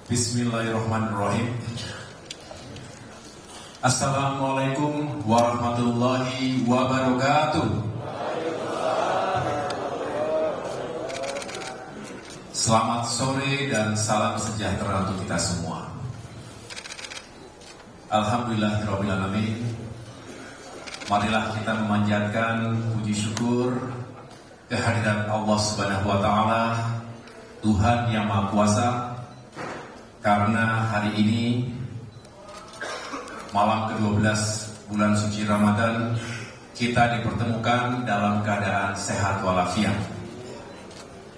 Bismillahirrahmanirrahim. Assalamualaikum warahmatullahi wabarakatuh. Selamat sore dan salam sejahtera untuk kita semua. Alhamdulillahirabbil alamin. Marilah kita memanjatkan puji syukur kehadirat Allah Subhanahu wa taala, Tuhan yang Maha Kuasa, karena hari ini malam ke-12 bulan suci Ramadan kita dipertemukan dalam keadaan sehat walafiat.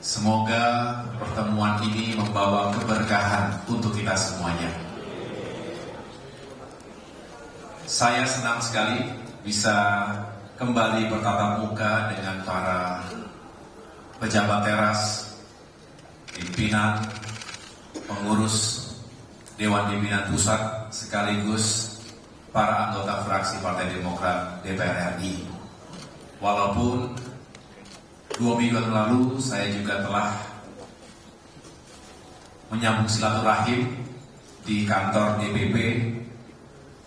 Semoga pertemuan ini membawa keberkahan untuk kita semuanya. Saya senang sekali bisa kembali bertatap muka dengan para pejabat teras, pimpinan, pengurus Dewan Pimpinan Pusat, sekaligus para anggota fraksi Partai Demokrat DPR RI. Walaupun 2 minggu yang lalu saya juga telah menyambung silaturahim di kantor DPP,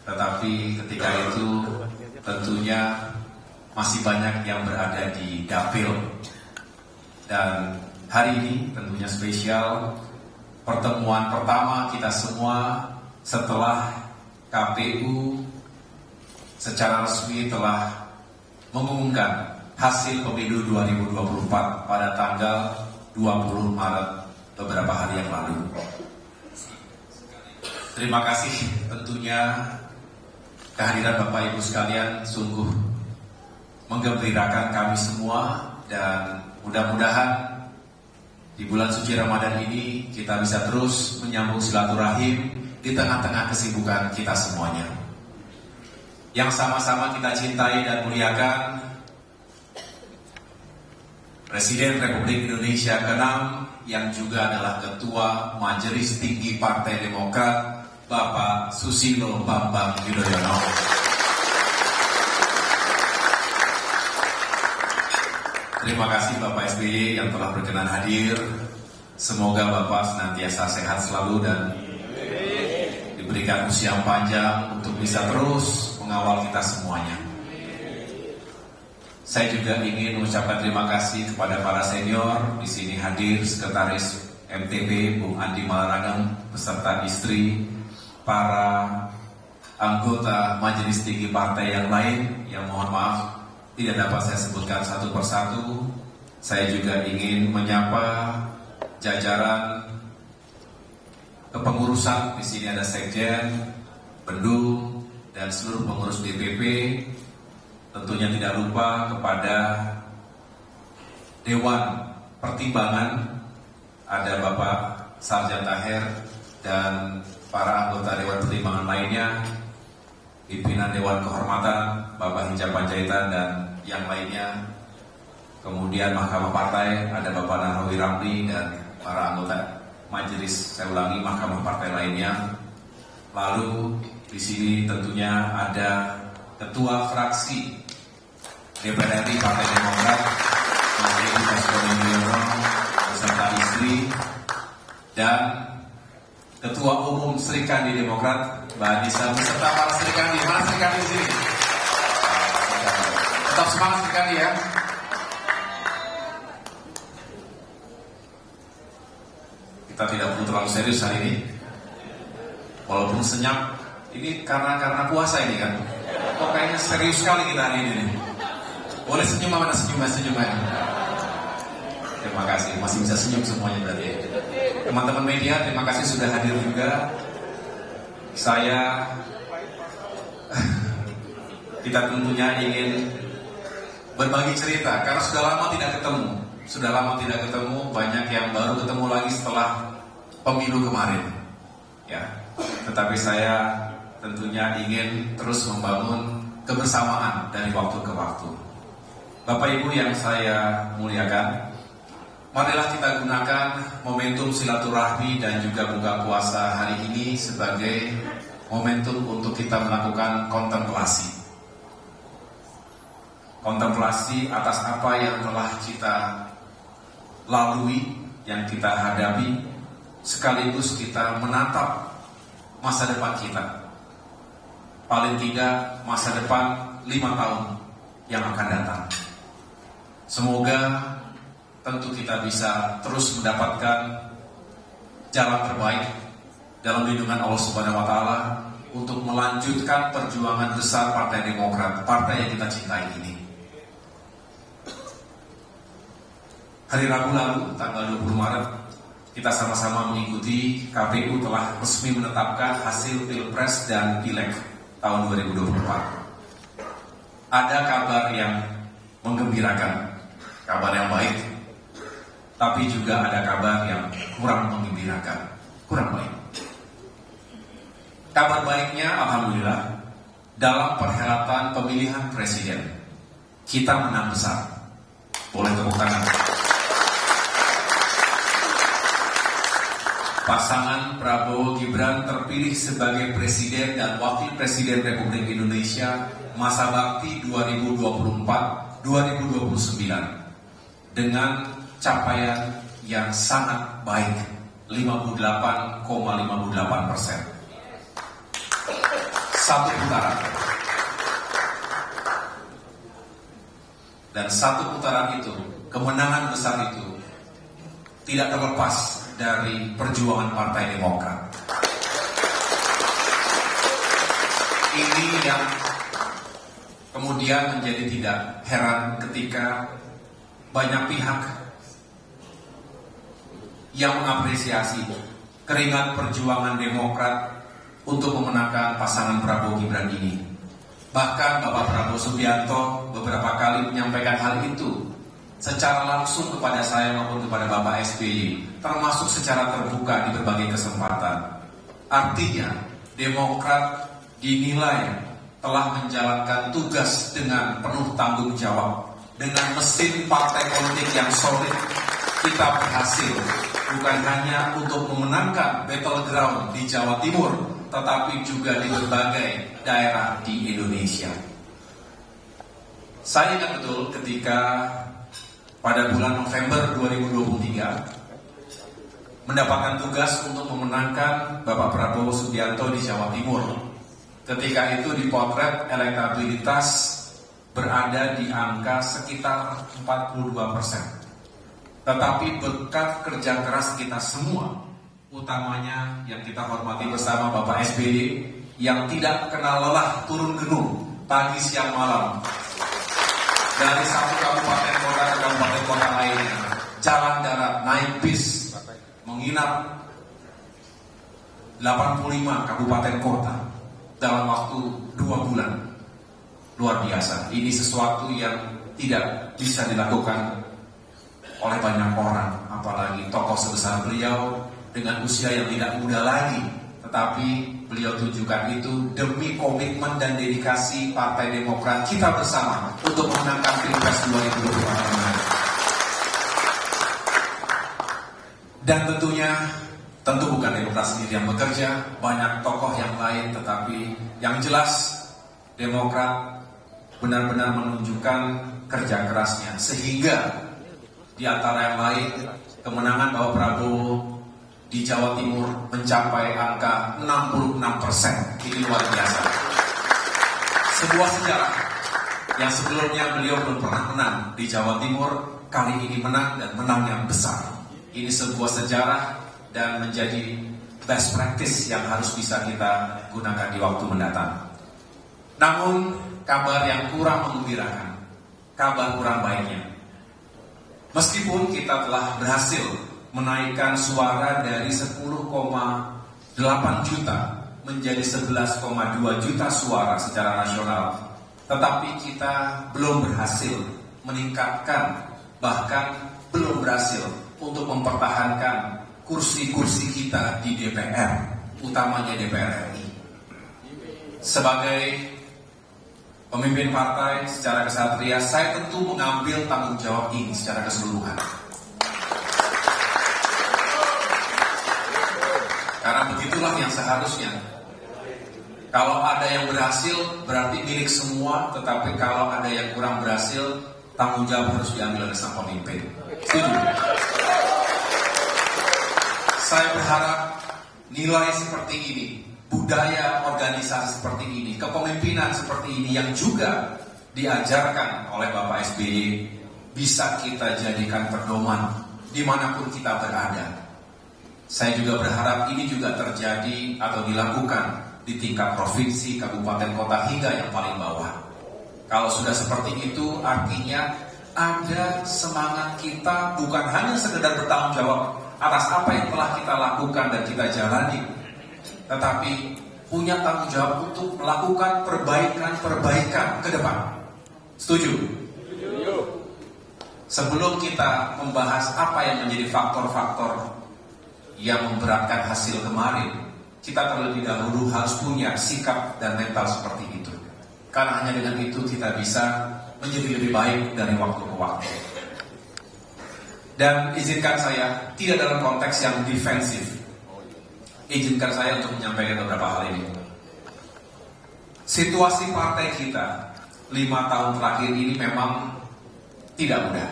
tetapi ketika itu tentunya masih banyak yang berada di dapil. Dan hari ini tentunya spesial, pertemuan pertama kita semua setelah KPU secara resmi telah mengumumkan hasil pemilu 2024 pada tanggal 20 Maret beberapa hari yang lalu. Terima kasih tentunya kehadiran Bapak Ibu sekalian sungguh menggembirakan kami semua, dan mudah-mudahan di bulan suci Ramadan ini kita bisa terus menyambung silaturahim di tengah-tengah kesibukan kita semuanya. Yang sama-sama kita cintai dan muliakan Presiden Republik Indonesia ke-6 yang juga adalah Ketua Majelis Tinggi Partai Demokrat, Bapak Susilo Bambang Yudhoyono. Terima kasih Bapak SBY yang telah berkenan hadir. Semoga Bapak senantiasa sehat selalu dan diberikan usia yang panjang untuk bisa terus mengawal kita semuanya. Saya juga ingin mengucapkan terima kasih kepada para senior di sini hadir, Sekretaris MTB Bung Andi Malarangeng beserta istri, para anggota Majelis Tinggi Partai yang lain yang mohon maaf tidak dapat saya sebutkan satu persatu. Saya juga ingin menyapa jajaran kepengurusan. Di sini ada Sekjen, Bendung, dan seluruh pengurus DPP. Tentunya tidak lupa kepada Dewan Pertimbangan, ada Bapak Sarjan Taher dan para anggota Dewan Pertimbangan lainnya, pimpinan Dewan Kehormatan, Bapak Hinca Panjaitan dan yang lainnya. Kemudian Mahkamah Partai, ada Bapak Nahrawi Ramli dan para anggota Majelis, saya ulangi, Mahkamah Partai lainnya. Lalu di sini tentunya ada Ketua Fraksi DPR RI Partai Demokrat, Mas Edi Baskoro beserta istri, dan Ketua Umum Sri Kandi Demokrat, Mbak Anissa beserta para Sri Kandi. Mana Sri Kandi di sini? Tetap semangat Sri Kandi ya. Kita tidak perlu terlalu serius hari ini, walaupun senyap. Ini karena puasa ini kan. Kok kayaknya serius sekali kita hari ini. Boleh senyum, mana senyum ya. Terima kasih, masih bisa senyum semuanya berarti. Teman-teman media, terima kasih sudah hadir juga. Kita tentunya ingin berbagi cerita karena sudah lama tidak ketemu, banyak yang baru ketemu lagi setelah pemilu kemarin. Ya, tetapi saya tentunya ingin terus membangun kebersamaan dari waktu ke waktu. Bapak Ibu yang saya muliakan, marilah kita gunakan momentum silaturahmi dan juga buka puasa hari ini sebagai momentum untuk kita melakukan kontemplasi. Kontemplasi atas apa yang telah kita lalui, yang kita hadapi, sekaligus kita menatap masa depan kita. Paling tidak masa depan 5 tahun yang akan datang. Semoga tentu kita bisa terus mendapatkan jalan terbaik dalam lindungan Allah Subhanahu wa Ta'ala untuk melanjutkan perjuangan besar Partai Demokrat, partai yang kita cintai ini. Hari Rabu lalu, tanggal 20 Maret, kita sama-sama mengikuti KPU telah resmi menetapkan hasil Pilpres dan Pileg tahun 2024. Ada kabar yang menggembirakan, kabar yang baik, tapi juga ada kabar yang kurang menggembirakan, kurang baik. Kabar baiknya, alhamdulillah, dalam perhelatan pemilihan presiden, kita menang besar. Boleh tepuk tangan. Pasangan Prabowo Gibran terpilih sebagai Presiden dan Wakil Presiden Republik Indonesia masa bakti 2024-2029 dengan capaian yang sangat baik, 58,58%. Satu putaran. Dan satu putaran itu, kemenangan besar itu tidak terlepas dari perjuangan Partai Demokrat. Ini yang kemudian menjadi tidak heran ketika banyak pihak yang mengapresiasi keringat perjuangan Demokrat untuk memenangkan pasangan Prabowo Gibran ini. Bahkan Bapak Prabowo Subianto beberapa kali menyampaikan hal itu secara langsung kepada saya maupun kepada Bapak SBY, termasuk secara terbuka di berbagai kesempatan. Artinya, Demokrat dinilai telah menjalankan tugas dengan penuh tanggung jawab. Dengan mesin partai politik yang solid, kita berhasil bukan hanya untuk memenangkan battleground di Jawa Timur, tetapi juga di berbagai daerah di Indonesia. Saya ingat betul ketika pada bulan November 2023 mendapatkan tugas untuk memenangkan Bapak Prabowo Subianto di Jawa Timur. Ketika itu dipotret elektabilitas berada di angka sekitar 42%. Tetapi berkat kerja keras kita semua, utamanya yang kita hormati bersama Bapak SBY yang tidak kenal lelah turun gunung pagi siang malam dari satu kabupaten kota ke kabupaten kota lainnya, jalan darat, naik bis, menginap 85 kabupaten kota dalam waktu 2 bulan. Luar biasa. Ini sesuatu yang tidak bisa dilakukan oleh banyak orang, apalagi tokoh sebesar beliau dengan usia yang tidak muda lagi. Tetapi beliau tunjukkan itu demi komitmen dan dedikasi Partai Demokrat kita bersama untuk memenangkan Pilpres 2024. Dan tentu bukan Demokrat sendiri yang bekerja, banyak tokoh yang lain, tetapi yang jelas Demokrat benar-benar menunjukkan kerja kerasnya sehingga di antara yang lain kemenangan Bapak Prabowo di Jawa Timur mencapai angka 66%. Ini luar biasa. Sebuah sejarah yang sebelumnya beliau belum pernah menang di Jawa Timur, kali ini menang dan menang yang besar. Ini sebuah sejarah dan menjadi best practice yang harus bisa kita gunakan di waktu mendatang. Namun kabar yang kurang menggembirakan, kabar kurang baiknya. Meskipun kita telah berhasil menaikkan suara dari 10,8 juta menjadi 11,2 juta suara secara nasional, tetapi kita belum berhasil meningkatkan, bahkan belum berhasil untuk mempertahankan kursi-kursi kita di DPR, utamanya DPR RI. Sebagai pemimpin partai secara kesatria, saya tentu mengambil tanggung jawab ini secara keseluruhan. Karena begitulah yang seharusnya. Kalau ada yang berhasil, berarti milik semua. Tetapi kalau ada yang kurang berhasil, tanggung jawab harus diambil oleh sang pemimpin. Setuju? Saya berharap nilai seperti ini, budaya organisasi seperti ini, kepemimpinan seperti ini yang juga diajarkan oleh Bapak SBY bisa kita jadikan pedoman dimanapun kita berada. Saya juga berharap ini juga terjadi atau dilakukan di tingkat provinsi, kabupaten, kota, hingga yang paling bawah. Kalau sudah seperti itu, artinya ada semangat kita bukan hanya sekedar bertanggung jawab atas apa yang telah kita lakukan dan kita jalani, tetapi punya tanggung jawab untuk melakukan perbaikan ke depan. Setuju? Sebelum kita membahas apa yang menjadi faktor-faktor yang memberatkan hasil kemarin, kita terlebih dahulu harus punya sikap dan mental seperti itu. Karena hanya dengan itu kita bisa menjadi lebih baik dari waktu ke waktu. Dan izinkan saya, tidak dalam konteks yang defensif, izinkan saya untuk menyampaikan beberapa hal ini. Situasi partai kita 5 tahun terakhir ini memang tidak mudah.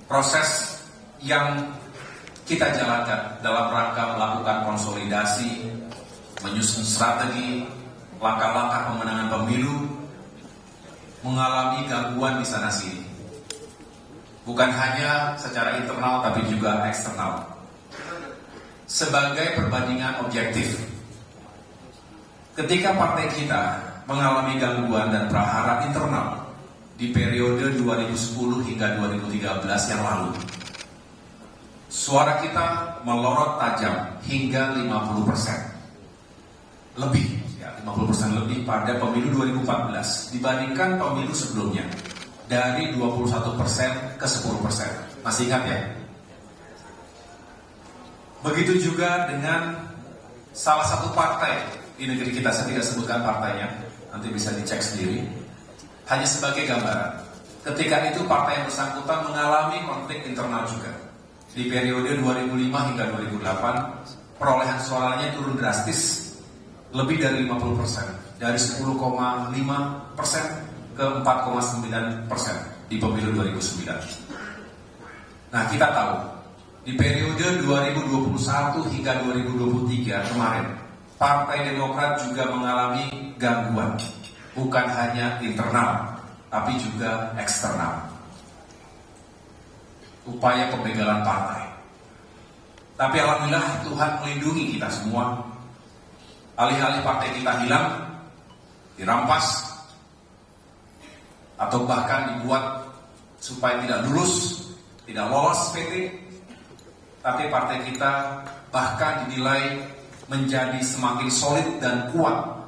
Proses yang kita jalankan dalam rangka melakukan konsolidasi, menyusun strategi, langkah-langkah pemenangan pemilu, mengalami gangguan di sana-sini. Bukan hanya secara internal tapi juga eksternal. Sebagai perbandingan objektif, ketika partai kita mengalami gangguan dan prahara internal di periode 2010 hingga 2013 yang lalu, suara kita melorot tajam hingga 50% lebih, ya, 50% lebih pada pemilu 2014 dibandingkan pemilu sebelumnya, dari 21% ke 10%. Masih ingat ya? Begitu juga dengan salah satu partai di negeri kita, saya tidak sebutkan partainya, nanti bisa dicek sendiri. Hanya sebagai gambaran, ketika itu partai yang bersangkutan mengalami konflik internal juga. Di periode 2005 hingga 2008, perolehan suaranya turun drastis, lebih dari 50%, dari 10,5% ke 4,9% di pemilu 2009. Nah, kita tahu di periode 2021 hingga 2023 kemarin, Partai Demokrat juga mengalami gangguan, bukan hanya internal, tapi juga eksternal. Upaya pembegalan partai. Tapi alhamdulillah Tuhan melindungi kita semua. Alih-alih partai kita hilang, dirampas, atau bahkan dibuat supaya tidak lulus, tidak lolos PT, tapi partai kita bahkan dinilai menjadi semakin solid dan kuat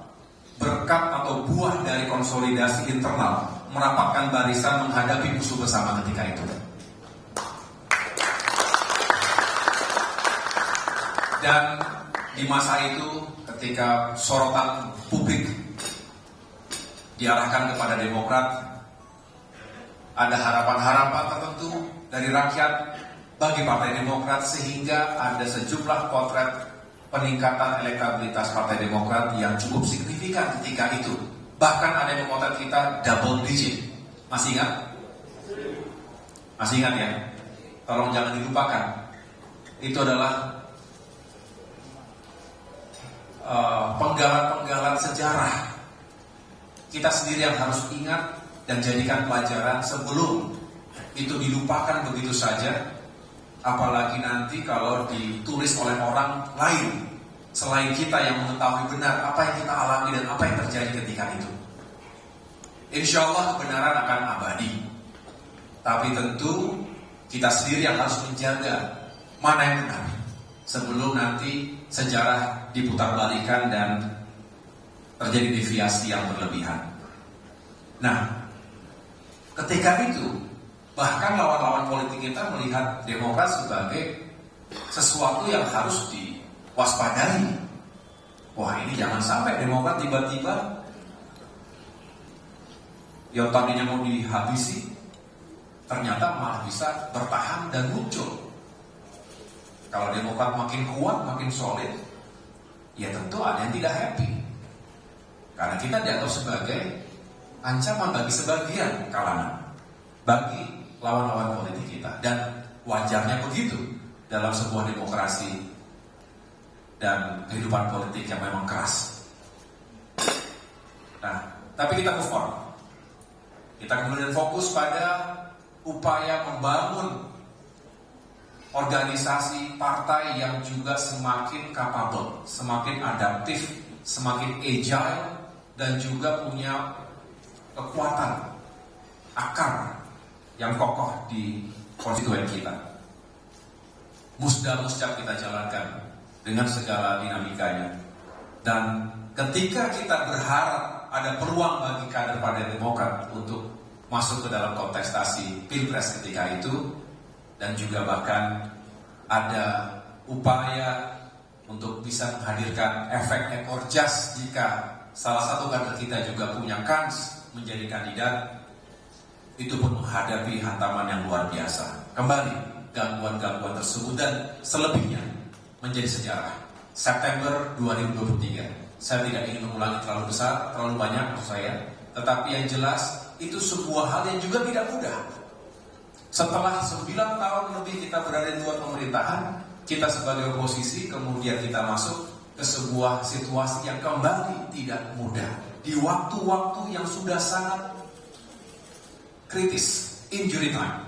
berkat atau buah dari konsolidasi internal, merapatkan barisan menghadapi musuh bersama ketika itu. Dan di masa itu, ketika sorotan publik diarahkan kepada Demokrat, ada harapan-harapan tertentu dari rakyat bagi Partai Demokrat, sehingga ada sejumlah potret peningkatan elektabilitas Partai Demokrat yang cukup signifikan ketika itu. Bahkan ada yang memotret kita double digit. Masih ingat? Masih ingat ya? Tolong jangan dilupakan. Itu adalah penggalan-penggalan sejarah. Kita sendiri yang harus ingat dan jadikan pelajaran sebelum itu dilupakan begitu saja. Apalagi nanti kalau ditulis oleh orang lain selain kita yang mengetahui benar apa yang kita alami dan apa yang terjadi ketika itu. Insya Allah kebenaran akan abadi. Tapi tentu kita sendiri yang harus menjaga mana yang benar sebelum nanti sejarah diputarbalikan dan terjadi deviasi yang berlebihan. Nah, ketika itu bahkan lawan-lawan politik kita melihat Demokrat sebagai sesuatu yang harus diwaspadai. Wah, ini jangan sampai Demokrat tiba-tiba yang tadinya mau dihabisi ternyata malah bisa bertahan dan muncul. Kalau Demokrat makin kuat, makin solid, ya tentu ada yang tidak happy. Karena kita dianggap sebagai ancaman bagi sebagian kalangan, bagi lawan-lawan politik kita. Dan wajarnya begitu. dalam sebuah demokrasi dan kehidupan politik yang memang keras. Nah, tapi kita move on. Kita kemudian fokus pada upaya membangun organisasi partai yang juga semakin capable, semakin adaptif, semakin agile, dan juga punya kekuatan akar yang kokoh di konstituen kita. Musda-musda kita jalankan dengan segala dinamikanya. Dan ketika kita berharap ada peluang bagi kader Partai Demokrat untuk masuk ke dalam kontestasi Pilpres ketika itu, dan juga bahkan ada upaya untuk bisa menghadirkan efek ekor jas jika salah satu kader kita juga punya kans menjadi kandidat, itu pun menghadapi hantaman yang luar biasa. Kembali gangguan-gangguan tersebut dan selebihnya menjadi sejarah. September 2023. Saya tidak ingin mengulangi terlalu besar, terlalu banyak maksud saya. Tetapi yang jelas itu sebuah hal yang juga tidak mudah. Setelah 9 tahun lebih kita berada di luar pemerintahan, kita sebagai oposisi kemudian kita masuk ke sebuah situasi yang kembali tidak mudah. Di waktu-waktu yang sudah sangat kritis, injury time.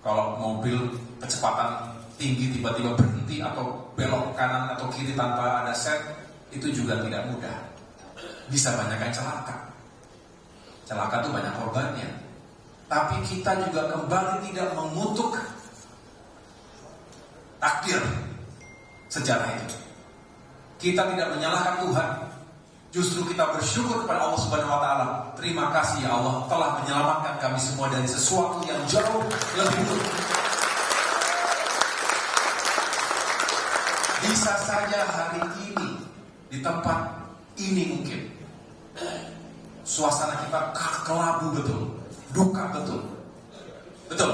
Kalau mobil kecepatan tinggi tiba-tiba berhenti atau belok kanan atau kiri tanpa ada set, itu juga tidak mudah. Bisa banyak yang celaka. Celaka itu banyak korbannya. Tapi kita juga kembali tidak mengutuk takdir sejarah itu. Kita tidak menyalahkan Tuhan. Justru kita bersyukur kepada Allah Subhanahu wa taala. Terima kasih ya Allah telah menyelamatkan kami semua dari sesuatu yang jauh lebih buruk. Bisa saja hari ini di tempat ini mungkin suasana kita kelabu betul, duka betul. Betul.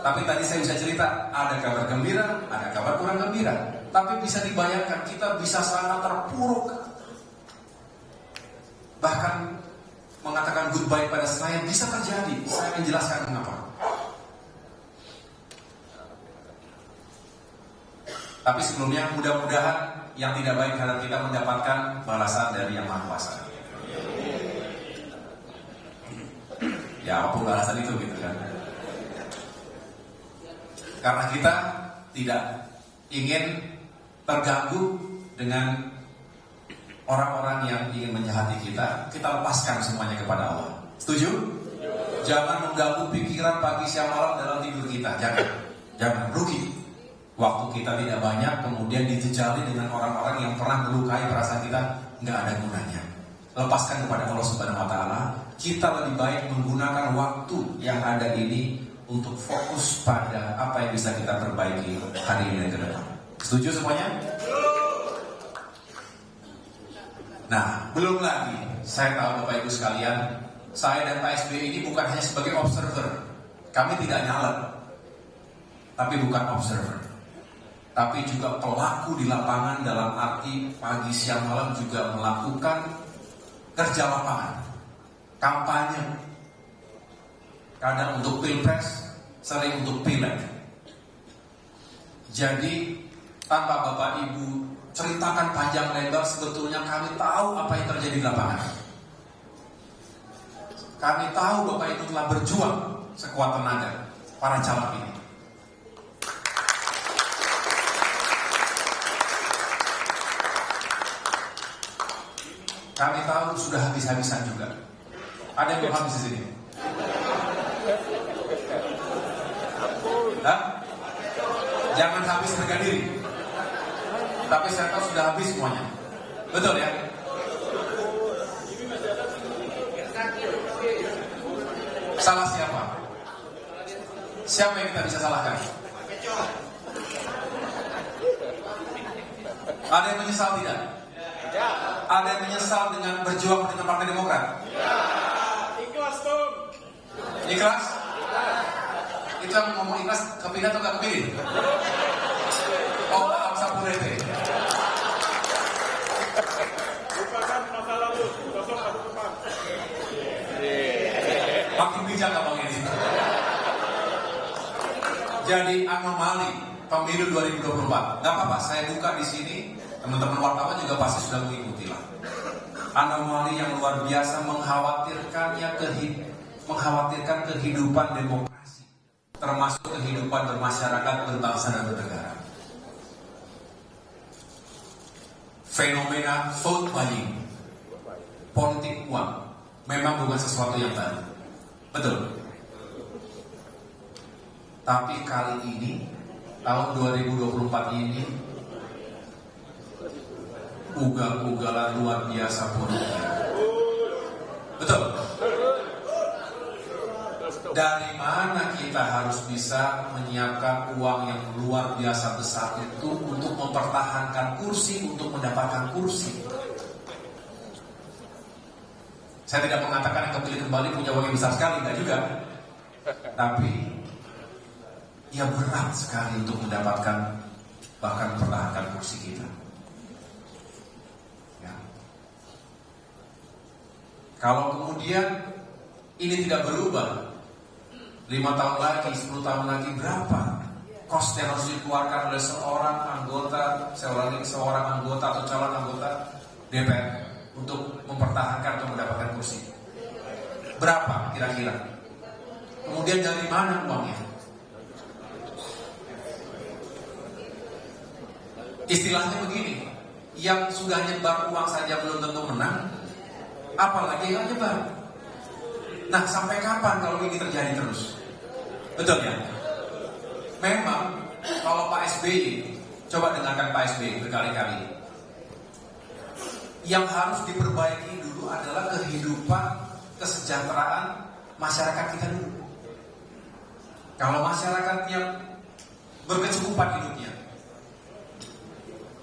Tapi tadi saya bisa cerita, ada kabar gembira, ada kabar kurang gembira. Tapi bisa dibayangkan kita bisa sangat terpuruk. Bahkan mengatakan goodbye pada saya bisa terjadi. Saya akan jelaskan mengapa. Tapi sebelumnya mudah-mudahan yang tidak baik terhadap kita mendapatkan balasan dari Yang Maha Kuasa. Ya apapun balasan itu gitu kan. Karena kita tidak ingin terganggu dengan orang-orang yang ingin menjahati kita, kita lepaskan semuanya kepada Allah. Setuju? Jangan mengganggu pikiran pagi siang malam dalam tidur kita. Jangan rugi. Waktu kita tidak banyak, kemudian dijejali dengan orang-orang yang pernah melukai perasaan kita, nggak ada gunanya. Lepaskan kepada Allah Subhanahu wa taala. Kita lebih baik menggunakan waktu yang ada ini untuk fokus pada apa yang bisa kita perbaiki hari ini dan ke depan. Setuju semuanya? Nah, belum lagi, saya tahu Bapak Ibu sekalian, saya dan Pak SBY ini bukan hanya sebagai observer. Kami tidak nyalek, tapi bukan observer. Tapi juga pelaku di lapangan dalam arti pagi siang malam juga melakukan kerja lapangan, kampanye. Kadang untuk pilpres, sering untuk pileg. Jadi tanpa Bapak Ibu ceritakan panjang lebar, sebetulnya kami tahu apa yang terjadi di lapangan. Kami tahu Bapak Ibu telah berjuang sekuat tenaga para caleg ini. Kami tahu sudah habis-habisan juga. Ada yang belum habis di sini? Hah? Jangan habis harga diri. Tapi saya tahu sudah habis semuanya. Betul ya? Salah siapa? Siapa yang kita bisa salahkan? Ada yang menyesal tidak? Ada yang menyesal dengan berjuang dengan Partai Demokrat? Ikhlas Tom. Ikhlas? Itu yang ngomong ikhlas kepilih atau gak kepilih? Oh, alam sapurete. Lupakan masa lalu, sosok masa depan. Makin bijak abang ini. jadi anomali pemilu 2024. Nggak apa-apa, saya buka di sini. Teman-teman wartawan juga pasti sudah mengikuti lah. Anomali yang luar biasa mengkhawatirkan kehidupan demokrasi, termasuk kehidupan bermasyarakat, berbangsa dan bernegara. Fenomena vote buying, politik uang, memang bukan sesuatu yang baru. Betul. Tapi kali ini, tahun 2024 ini, ugal-ugalan luar biasa politik. Betul. Dari mana kita harus bisa menyiapkan uang yang luar biasa besar itu untuk mempertahankan kursi, untuk mendapatkan kursi? Saya tidak mengatakan yang kepilih kembali punya uang yang besar sekali, enggak juga. Tapi ya berat sekali untuk mendapatkan, bahkan mempertahankan kursi kita. Ya. Kalau kemudian ini tidak berubah, 5 tahun lagi, 10 tahun lagi, berapa cost yang harus dikeluarkan oleh seorang anggota atau calon anggota DPR untuk mempertahankan atau mendapatkan kursi? Berapa kira-kira? Kemudian dari mana uangnya? Istilahnya begini, yang sudah nyebar uang saja belum tentu menang, apalagi yang nyebar. Nah, sampai kapan kalau ini terjadi terus? Betul ya? Memang kalau Pak SBY, coba dengarkan Pak SBY berkali-kali, yang harus diperbaiki dulu adalah kehidupan, kesejahteraan masyarakat kita dulu. Kalau masyarakatnya berkecukupan hidupnya,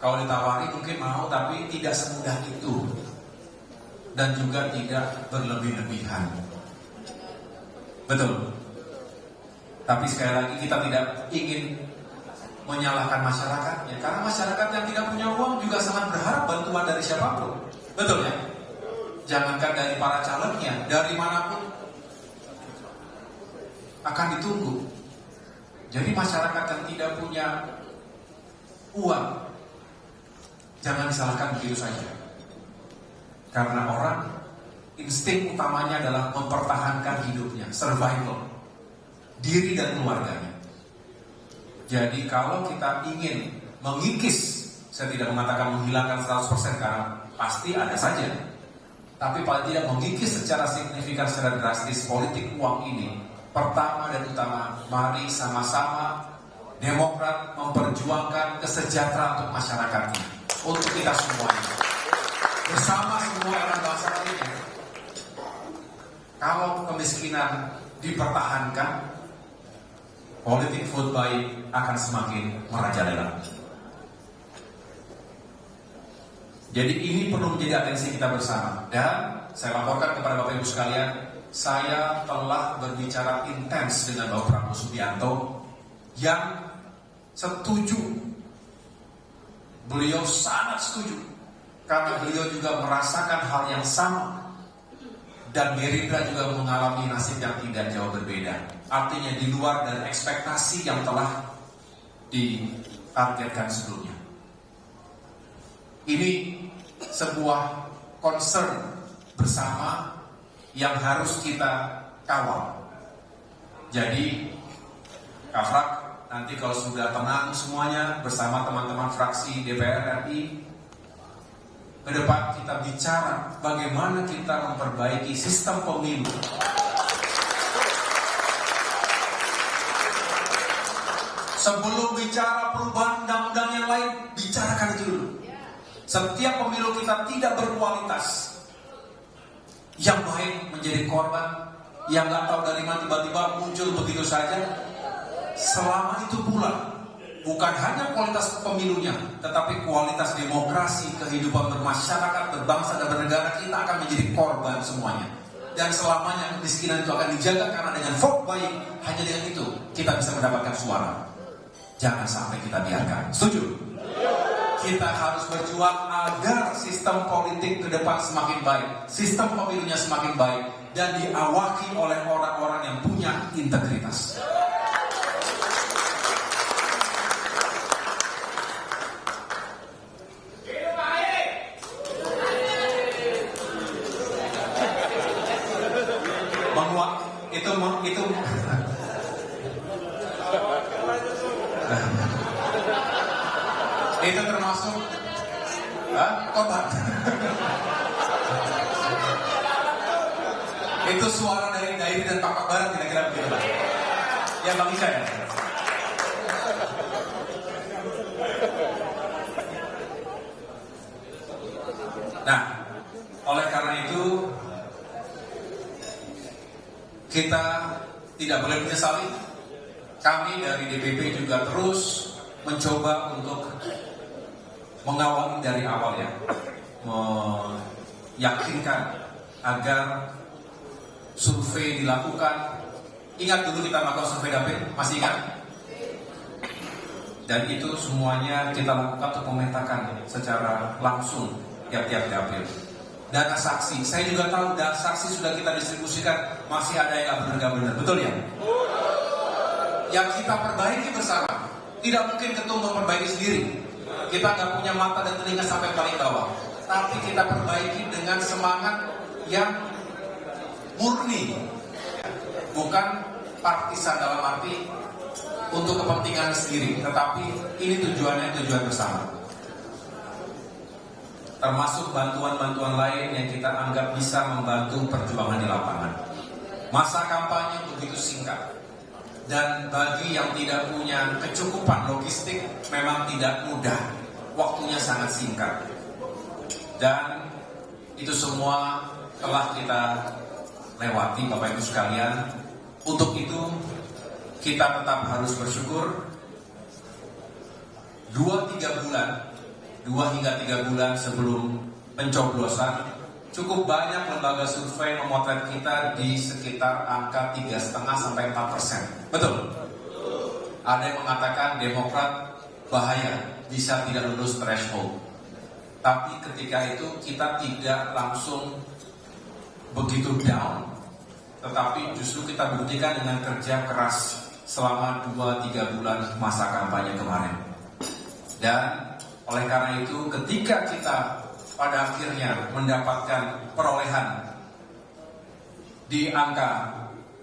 kalau ditawari mungkin mau, tapi tidak semudah itu, dan juga tidak berlebih-lebihan. Betul. Tapi sekali lagi kita tidak ingin menyalahkan masyarakatnya, karena masyarakat yang tidak punya uang juga sangat berharap bantuan dari siapapun. Betul ya? Jangankan dari para calegnya, dari manapun akan ditunggu. Jadi masyarakat yang tidak punya uang, jangan disalahkan begitu saja. Karena orang insting utamanya adalah mempertahankan hidupnya, survival, diri dan keluarganya. Jadi kalau kita ingin mengikis, saya tidak mengatakan menghilangkan 100% karena pasti ada saja, tapi paling tidak mengikis secara signifikan, secara drastis politik uang ini, pertama dan utama, mari sama-sama Demokrat memperjuangkan kesejahteraan untuk masyarakatnya, untuk kita semuanya, bersama semua orang bangsa lainnya. Kalau kemiskinan dipertahankan, politik vote buying akan semakin merajalela. Jadi ini perlu menjadi atensi kita bersama. Dan saya laporkan kepada Bapak Ibu sekalian, saya telah berbicara intens dengan Bapak Prabowo Subianto yang setuju. Beliau sangat setuju karena beliau juga merasakan hal yang sama. Dan Gerindra juga mengalami nasib yang tidak jauh berbeda. Artinya di luar dari ekspektasi yang telah ditargetkan sebelumnya. Ini sebuah concern bersama yang harus kita kawal. Jadi, Kafrak, nanti kalau sudah tenang semuanya bersama teman-teman fraksi DPR RI, ke depan kita bicara bagaimana kita memperbaiki sistem pemilu. Sebelum bicara perubahan undang-undang yang lain, bicarakan itu dulu. Setiap pemilu kita tidak berkualitas. Yang baik menjadi korban, yang nggak tahu dari mana tiba-tiba muncul begitu saja. Selama itu pula, bukan hanya kualitas pemilunya, tetapi kualitas demokrasi, kehidupan bermasyarakat, berbangsa dan bernegara, kita akan menjadi korban semuanya. Dan selamanya kemiskinan itu akan dijaga, karena dengan vote buying, hanya dengan itu kita bisa mendapatkan suara. Jangan sampai kita biarkan. Setuju? Kita harus berjuang agar sistem politik ke depan semakin baik, sistem pemilunya semakin baik, dan diawaki oleh orang-orang yang punya integritas. Itu termasuk korban. Itu suara dari Dairi dan Pak Barat kira-kira begitu Pak. Ya Bang Ica ya. Nah, oleh karena itu kita tidak boleh menyesali. Kami dari DPP juga terus mencoba untuk mengawal dari awal ya, meyakinkan agar survei dilakukan. Ingat dulu kita melakukan survei dapil, masih ingat? Dan itu semuanya kita lakukan untuk memetakan secara langsung tiap-tiap dapil. Data saksi, saya juga tahu data saksi sudah kita distribusikan, masih ada yang nggak benar, betul ya? Yang kita perbaiki bersama. Tidak mungkin ketum memperbaiki sendiri. Kita nggak punya mata dan telinga sampai paling bawah. Tapi kita perbaiki dengan semangat yang murni, bukan partisan dalam arti untuk kepentingan sendiri, tetapi ini tujuannya tujuan bersama. Termasuk bantuan-bantuan lain yang kita anggap bisa membantu perjuangan di lapangan. Masa kampanye begitu singkat, dan bagi yang tidak punya kecukupan logistik memang tidak mudah, waktunya sangat singkat. Dan itu semua telah kita lewati Bapak Ibu sekalian. Untuk itu kita tetap harus bersyukur. 2 hingga 3 bulan sebelum pencoblosan, cukup banyak lembaga survei memotret kita di sekitar angka 3,5 sampai 4%. Betul? Ada yang mengatakan Demokrat bahaya, bisa tidak lulus threshold. Tapi ketika itu kita tidak langsung begitu down, tetapi justru kita buktikan dengan kerja keras selama 2-3 bulan masa kampanye kemarin. Dan oleh karena itu ketika kita pada akhirnya mendapatkan perolehan di angka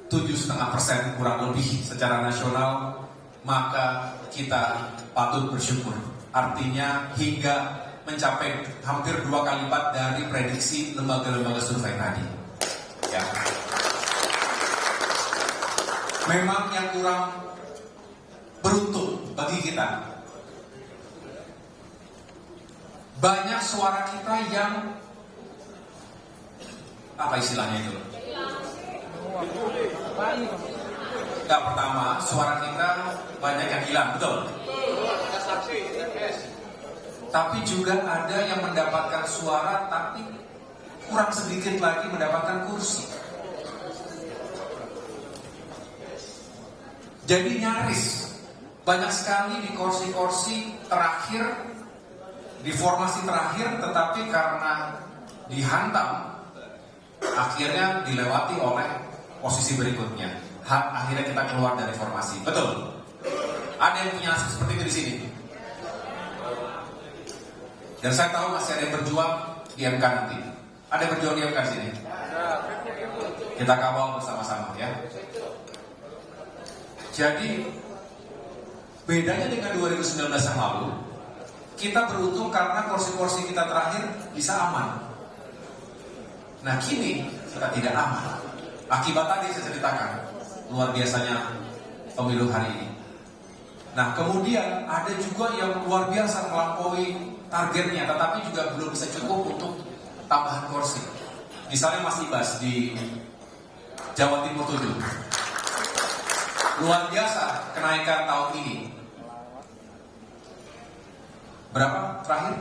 7,5% kurang lebih secara nasional, maka kita patut bersyukur. Artinya hingga mencapai hampir 2 kali lipat dari prediksi lembaga-lembaga survei tadi. Ya. Memang yang kurang beruntung bagi kita, banyak suara kita yang apa istilahnya itu? Enggak, pertama suara kita banyak yang hilang, betul? Tapi juga ada yang mendapatkan suara tapi kurang sedikit lagi mendapatkan kursi. Jadi nyaris banyak sekali di kursi-kursi terakhir, di formasi terakhir, tetapi karena dihantam akhirnya dilewati oleh posisi berikutnya. Akhirnya kita keluar dari formasi. Betul? Ada yang punya nasib seperti itu di sini. Dan saya tahu masih ada yang berjuang di MK nanti. Ada yang berjuang di MK di sini. Kita kawal bersama-sama ya. Jadi bedanya dengan 2019 yang lalu, kita beruntung karena kursi-kursi kita terakhir bisa aman. Nah kini kita tidak aman. Akibat tadi saya ceritakan, luar biasanya pemilu hari ini. Nah kemudian ada juga yang luar biasa melampaui targetnya, tetapi juga belum bisa cukup untuk tambahan kursi. Misalnya Mas Ibas di Jawa Timur 7. Luar biasa kenaikan tahun ini. Berapa terakhir?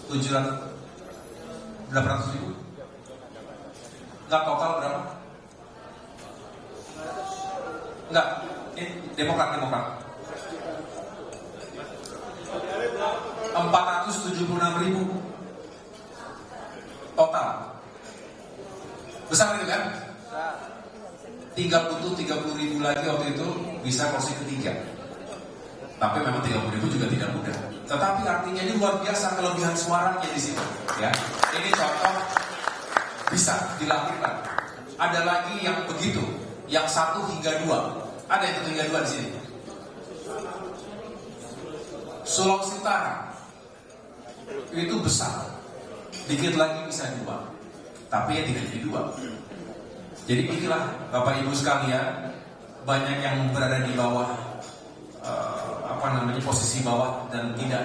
800 ribu? Enggak, total berapa? Enggak, ini Demokrat 476 ribu total. Besar itu kan? Tinggal butuh 30 ribu lagi waktu itu bisa kursi ketiga. Tapi memang 30 ribu juga tidak mudah. Tetapi artinya ini luar biasa kelebihan suaranya di sini. Ya, ini contoh bisa dilakukan. Ada lagi yang begitu, yang 1 hingga 2. Ada yang 1 hingga 2 di sini. Sulawesi Utara itu besar, dikit lagi bisa 2, tapi ya tidak jadi 2. Jadi inilah Bapak Ibu sekalian, banyak yang berada di bawah posisi bawah dan tidak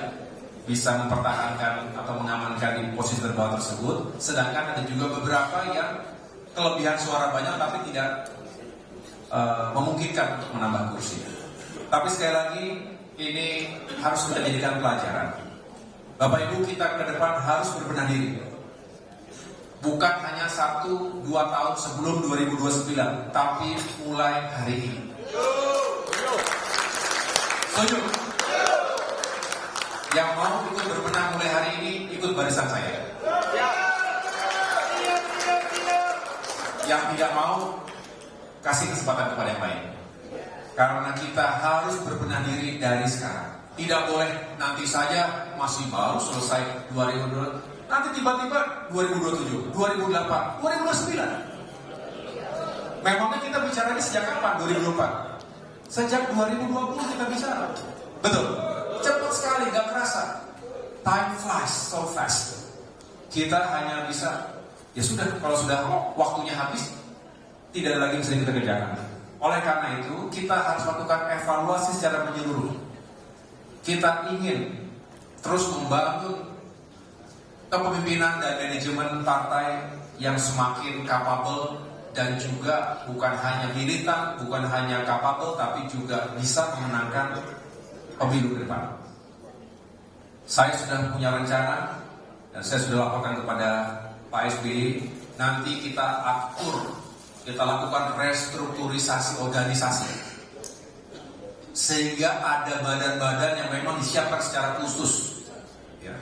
bisa mempertahankan atau mengamankan di posisi terbawah tersebut. Sedangkan ada juga beberapa yang kelebihan suara banyak tapi tidak memungkinkan untuk menambah kursi. Tapi sekali lagi ini harus kita jadikan pelajaran. Bapak Ibu, kita ke depan harus berbenah diri. Bukan hanya 1-2 tahun sebelum 2029, tapi mulai hari ini. Setuju? Yang mau ikut berbenah mulai hari ini, ikut barisan saya. Yang tidak mau, kasih kesempatan kepada yang lain. Karena kita harus berbenah diri dari sekarang. Tidak boleh nanti saja, masih baru selesai 2022. Nanti tiba-tiba 2027, 2028, 2029. Memangnya kita bicara ini sejak kapan? 2024. Sejak 2020 kita bicara. Betul. Cepat sekali, gak kerasa. Time flies so fast. Kita hanya bisa, ya sudah, kalau sudah waktunya habis, tidak ada lagi bisa kita kerjakan. Oleh karena itu, kita harus lakukan evaluasi secara menyeluruh. Kita ingin terus membangun kepemimpinan dan manajemen partai yang semakin capable dan juga bukan hanya militan, bukan hanya capable, tapi juga bisa memenangkan pemilu ke depan. Saya sudah punya rencana dan saya sudah laporkan kepada Pak SBY. Nanti kita atur, kita lakukan restrukturisasi organisasi, sehingga ada badan-badan yang memang disiapkan secara khusus, ya,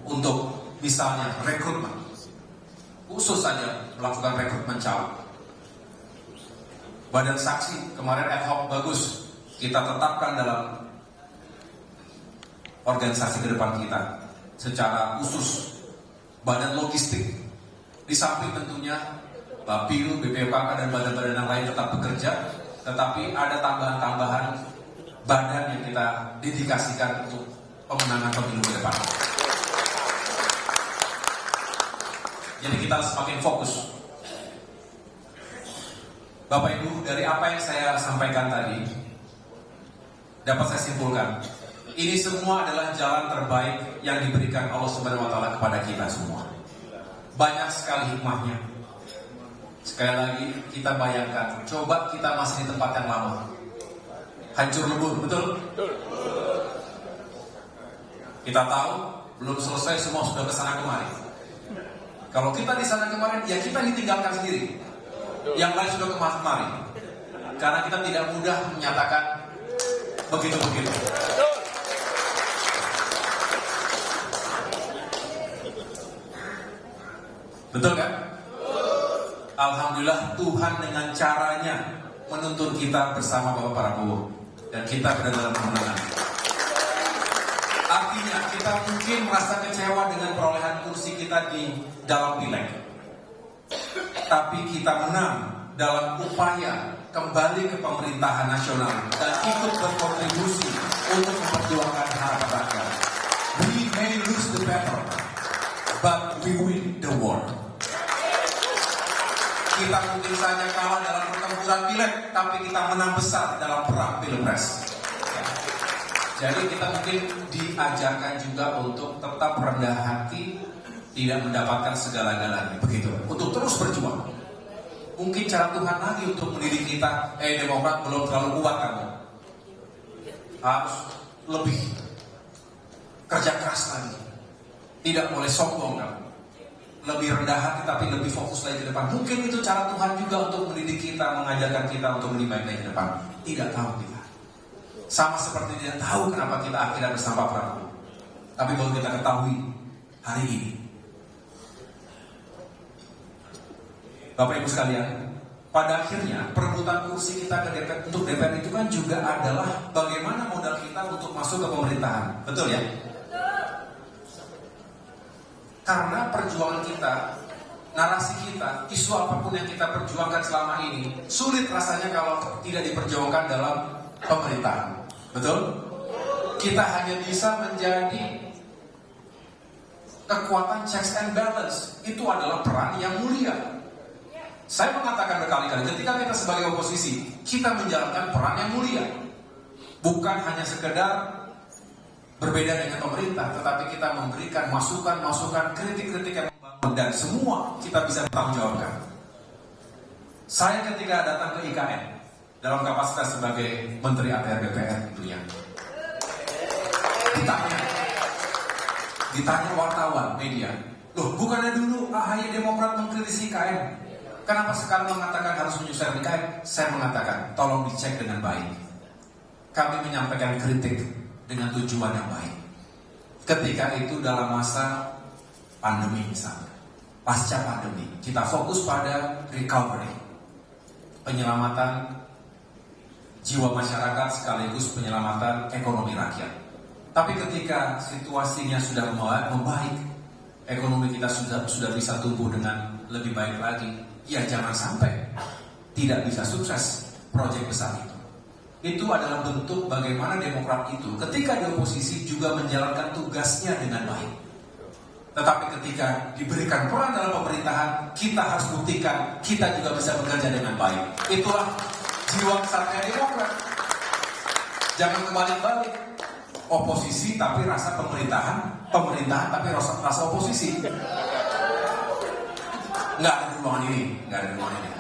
untuk misalnya rekrutmen, khusus saja melakukan rekrutmen caleg. Badan saksi kemarin ad hoc bagus, kita tetapkan dalam organisasi ke depan kita secara khusus. Badan logistik, di samping tentunya Bapil, BPOKK dan badan-badan yang lain tetap bekerja, tetapi ada tambahan-tambahan badan yang kita dedikasikan untuk pemenangan pemilu ke depan. Jadi kita semakin fokus. Bapak Ibu, dari apa yang saya sampaikan tadi, dapat saya simpulkan, ini semua adalah jalan terbaik yang diberikan Allah Subhanahu wa Ta'ala kepada kita semua. Banyak sekali hikmahnya. Sekali lagi kita bayangkan, coba kita masih di tempat yang lama, hancur lebur, betul? Kita tahu belum selesai, semua sudah kesana kemari. Kalau kita di sana kemarin, ya kita ditinggalkan sendiri. Yang lain sudah kemari. Karena kita tidak mudah menyatakan begitu-begitu. Betul kan? Alhamdulillah Tuhan dengan caranya menuntun kita bersama Bapak Prabowo. Dan kita berada dalam kemenangan. Artinya kita mungkin merasa kecewa dengan perolehan kursi kita di dalam pileg. Tapi kita menang dalam upaya kembali ke pemerintahan nasional dan ikut berkontribusi untuk memperjuangkan harapan rakyat. We may lose the battle, but we win the war. Kita mungkin saja kalah dalam pertempuran pileg, tapi kita menang besar dalam perang pilpres. Jadi kita mungkin diajarkan juga untuk tetap rendah hati, tidak mendapatkan segala-galanya, begitu. Untuk terus berjuang. Mungkin cara Tuhan lagi untuk mendidik kita, Demokrat belum terlalu kuat kamu. Harus lebih kerja keras lagi. Tidak boleh sombong kamu. Lebih rendah hati tapi lebih fokus lagi ke depan. Mungkin itu cara Tuhan juga untuk mendidik kita, mengajarkan kita untuk lebih baik lagi ke depan. Tidak tahu kita. Sama seperti tidak tahu kenapa kita akhirnya bersama Prabowo. Tapi kalau kita ketahui hari ini, Bapak Ibu sekalian, pada akhirnya perebutan kursi kita ke DPR, untuk DPR itu kan juga adalah bagaimana modal kita untuk masuk ke pemerintahan. Betul ya? Karena perjuangan kita, narasi kita, isu apapun yang kita perjuangkan selama ini, sulit rasanya kalau tidak diperjuangkan dalam pemerintahan. Betul? Kita hanya bisa menjadi kekuatan checks and balance. Itu adalah peran yang mulia. Saya mengatakan berkali-kali, ketika kita sebagai oposisi, kita menjalankan peran yang mulia. Bukan hanya sekedar berbeda dengan pemerintah, tetapi kita memberikan masukan-masukan, kritik-kritik yang membangun, dan semua kita bisa bertanggung jawabkan. Saya ketika datang ke IKN, dalam kapasitas sebagai Menteri ATR BPR tentunya, ditanya wartawan, media, loh bukannya dulu AHY Demokrat mengkritisi IKN, kenapa sekarang mengatakan harus menyusun IKN? Saya mengatakan, tolong dicek dengan baik. Kami menyampaikan kritik dengan tujuan yang baik. Ketika itu dalam masa pandemi misalnya, pasca pandemi, kita fokus pada recovery, penyelamatan jiwa masyarakat sekaligus penyelamatan ekonomi rakyat. Tapi ketika situasinya sudah membaik, ekonomi kita sudah bisa tumbuh dengan lebih baik lagi, ya jangan sampai tidak bisa sukses proyek besar itu. Itu adalah bentuk bagaimana Demokrat itu ketika di oposisi juga menjalankan tugasnya dengan baik. Tetapi ketika diberikan peran dalam pemerintahan, kita harus buktikan kita juga bisa bekerja dengan baik. Itulah jiwa kesatria Demokrat. Jangan kebalik-balik. Oposisi tapi rasa pemerintahan, pemerintahan tapi rasa oposisi. Nggak ada di ruangan ini, nggak ada di ruangan ini.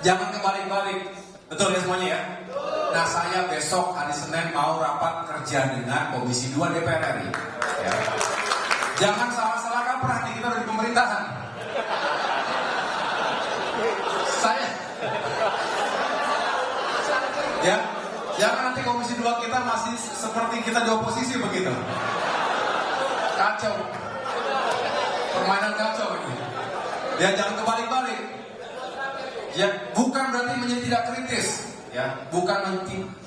Jangan kebalik-balik. Betul ya semuanya ya? Nah, saya besok hari Senin mau rapat kerja dengan Komisi 2 DPR RI. Ya. Jangan salah-salah kaprah nih, kita udah di pemerintahan. Saya ya, jangan nanti Komisi 2 kita masih seperti kita di oposisi begitu. Kacau. Permainan kacau ini. Ya, jangan kebalik-balik. Ya, bukan berarti menjadi tidak kritis, ya,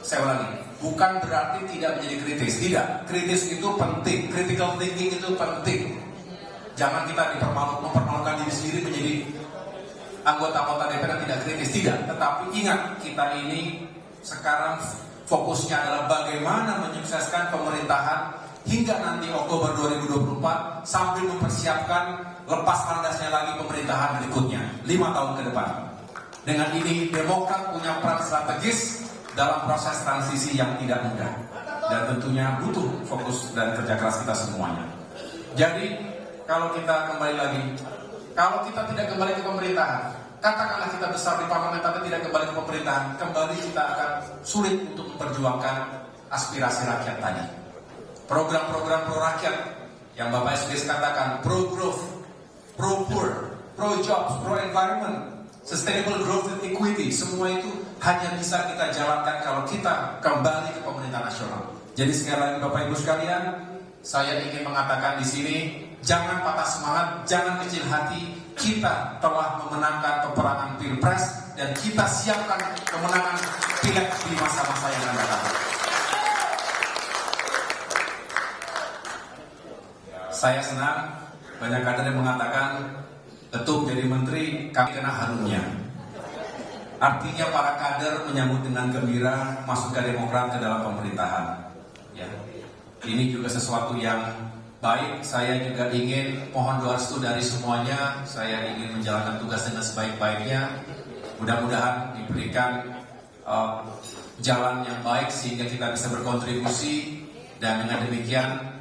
saya ulangi, bukan berarti tidak menjadi kritis, tidak, kritis itu penting, critical thinking itu penting. Jangan kita mempermalukan diri sendiri menjadi anggota-anggota DPR tidak kritis, tidak, tetapi ingat, kita ini sekarang fokusnya adalah bagaimana menyukseskan pemerintahan hingga nanti Oktober 2024 sambil mempersiapkan lepas landasnya lagi pemerintahan berikutnya 5 tahun ke depan. Dengan ini Demokrat punya peran strategis dalam proses transisi yang tidak mudah dan tentunya butuh fokus dan kerja keras kita semuanya. Jadi kalau kita kembali lagi, kalau kita tidak kembali ke pemerintahan, katakanlah kita besar di parlemen tapi tidak kembali ke pemerintahan, kembali kita akan sulit untuk memperjuangkan aspirasi rakyat tadi. Program-program pro rakyat yang Bapak SBY katakan, pro growth, pro poor, pro jobs, pro environment, sustainable growth and equity, semua itu hanya bisa kita jalankan kalau kita kembali ke pemerintahan nasional. Jadi sekali lagi Bapak Ibu sekalian, saya ingin mengatakan di sini, jangan patah semangat, jangan kecil hati. Kita telah memenangkan peperangan Pilpres dan kita siapkan kemenangan Pileg di masa-masa yang akan datang. Saya senang banyak kader yang mengatakan, Ketum jadi menteri, kami kena harumnya. Artinya para kader menyambut dengan gembira masuk ke Demokrat ke dalam pemerintahan. Ya, ini juga sesuatu yang baik. Saya juga ingin mohon doa restu dari semuanya. Saya ingin menjalankan tugas dengan sebaik-baiknya. Mudah-mudahan diberikan jalan yang baik sehingga kita bisa berkontribusi dan dengan demikian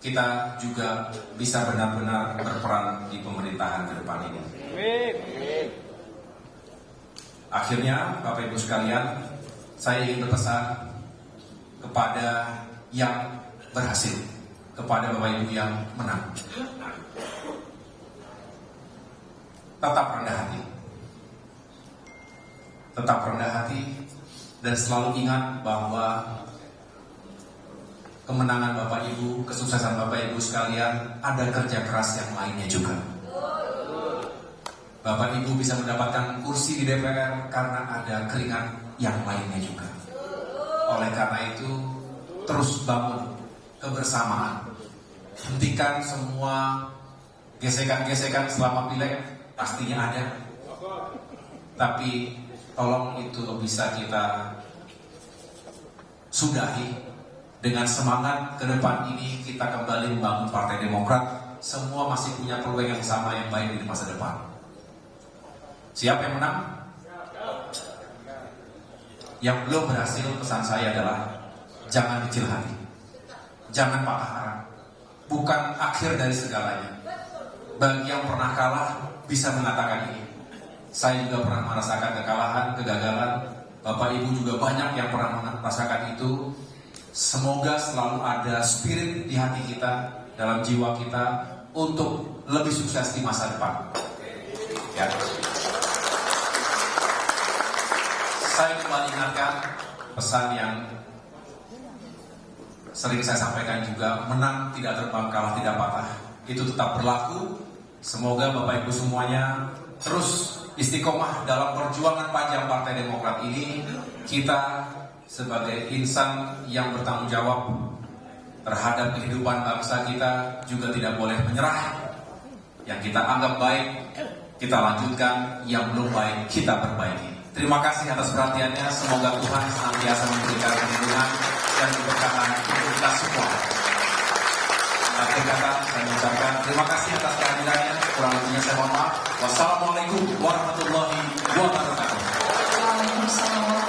kita juga bisa benar-benar berperan di pemerintahan ke depan ini. Akhirnya, Bapak Ibu sekalian, saya ingin berpesan kepada yang berhasil, kepada Bapak Ibu yang menang. Tetap rendah hati. Tetap rendah hati dan selalu ingat bahwa kemenangan Bapak Ibu, kesuksesan Bapak Ibu sekalian, ada kerja keras yang lainnya juga. Bapak Ibu bisa mendapatkan kursi di DPR karena ada keringat yang lainnya juga. Oleh karena itu, terus bangun kebersamaan. Hentikan semua gesekan-gesekan selama pileg, pastinya ada. Tapi tolong itu bisa kita sudahi. Dengan semangat ke depan ini kita kembali membangun Partai Demokrat. Semua masih punya peluang yang sama yang baik di masa depan. Siapa yang menang? Yang belum berhasil, pesan saya adalah jangan kecil hati, jangan patah arang. Bukan akhir dari segalanya. Bagi yang pernah kalah bisa mengatakan ini. Saya juga pernah merasakan kekalahan, kegagalan. Bapak Ibu juga banyak yang pernah merasakan itu. Semoga selalu ada spirit di hati kita, dalam jiwa kita, untuk lebih sukses di masa depan. Ya. Saya kembali ingatkan pesan yang sering saya sampaikan juga, menang tidak terbang, kalah tidak patah. Itu tetap berlaku. Semoga Bapak Ibu semuanya terus istiqomah dalam perjuangan panjang Partai Demokrat ini. Kita sebagai insan yang bertanggung jawab terhadap kehidupan bangsa kita juga tidak boleh menyerah. Yang kita anggap baik, kita lanjutkan. Yang belum baik, kita perbaiki. Terima kasih atas perhatiannya. Semoga Tuhan senantiasa memberikan perlindungan dan keberkahan untuk kita semua. Akhir kata, saya mengucapkan terima kasih atas kehadirannya. Kurang lebihnya saya mohon maaf. Wassalamualaikum warahmatullahi wabarakatuh. Waalaikumsalam.